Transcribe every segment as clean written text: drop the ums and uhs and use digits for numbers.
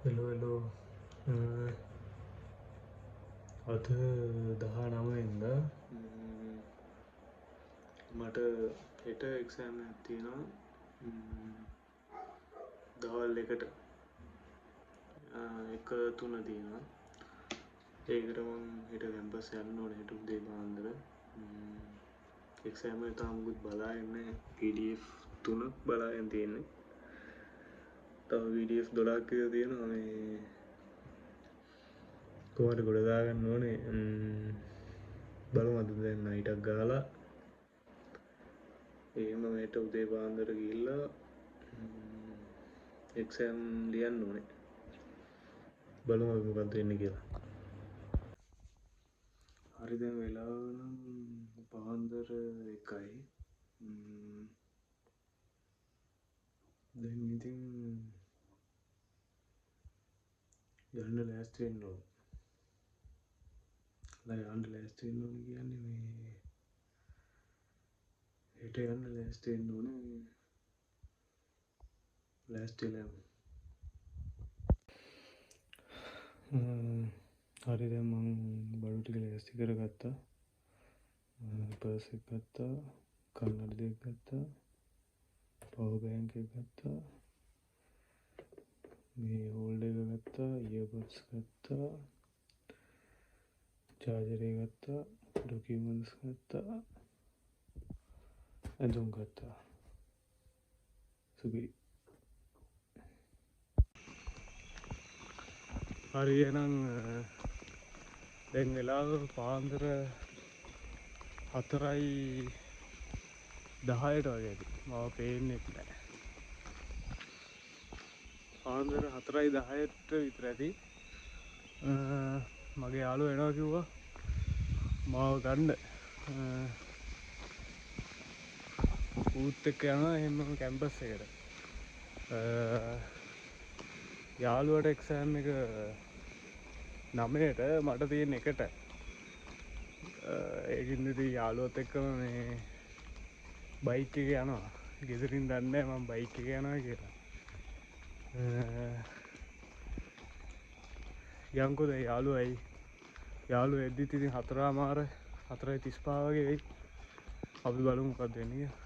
Hello අද 19 මට හෙට එක්සෑම් එකක් තියෙනවා. දවල් 1ට 1:03 තියෙනවා. ඒකට මම හෙට කැම්පස් යන්න ඕනේ. හෙට උදේ පාන්දර එක්සෑම් එක තාම මුකුත් බලාගෙන PDF 3ක් බලාගෙන තියෙන්නේ. තව PDF 12ක් විතර තියෙනවා. මේ කොහොමද ගොඩ දාගන්න ඕනේ. බලමු අද දැන් නයිටක් ගහලා එහෙම හෙට උදේ පාන්දර ගිහිල්ලා එක්සෑම් ලියන්න ඕනේ. බලමු අපි මොකක්ද වෙන්නේ කියලා. හරි දැන් වෙලාව නම් පාන්දර 1යි. දැන් ඉතින් යන්න ලෑස්ති වෙන්න ඕනේ. යන්න ලෑස්ති වෙන්න ඕනේ කියන්නේ මේ හෙට යන්න ලෑස්ති වෙන්න ඕනේ. ලෑස්තිලා හරි දැන් මම බඩු ටික ලෑස්ති කරගත්තා. පර්ස් එක ගත්තා, කන්නඩි දෙක ගත්තා, පවර් බෑන්ක් එක ගත්තා, මේ හෝල්ඩර් එක ගත්තා, ඉයර්බඩ්ස් ගත්තා, චාර්ජර් එක ගත්තා, ඩොකියුමන්ට්ස් ගත්තා, ඇඳුම් ගත්තා. සුබි. හරි එහෙනම් දැන් වෙලාව පාන්දර 4:10ට වගේ. මම පේන්නේ නැහැ. පාන්දර 4:10ට විතර ඇති. මගේ යාළුවා එනවා කිව්වා මාව ගන්න. ඌත් එක්ක යනවා එහෙනම් කැම්පස් එකට. යාළුවට එක්සෑම් එක 9ට මට තියෙන 1ට. ඒකින්ද ඉතින් යාළුවත් එක්කම මේ බයික් එක යනවා. ගෙදරින් දන්නේ නැහැ මම බයික් එක යනවා කියලා. යන්කෝ දැන් යාළුවා එද්දිත් ඉතින් 4:35 වගේ වෙයි. අපි බලමු මොකක්ද වෙන්නේ කියලා.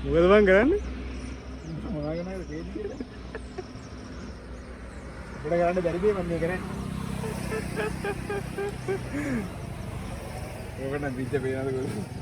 මොකද බං කරන්නේ? මොනවාගෙන ආවද කියන්නේ කියලා. අපිට කරන්න බැරි දෙයක් මම මේ කරන්නේ. ඕක නම් පිට පේනවද කොහොමද?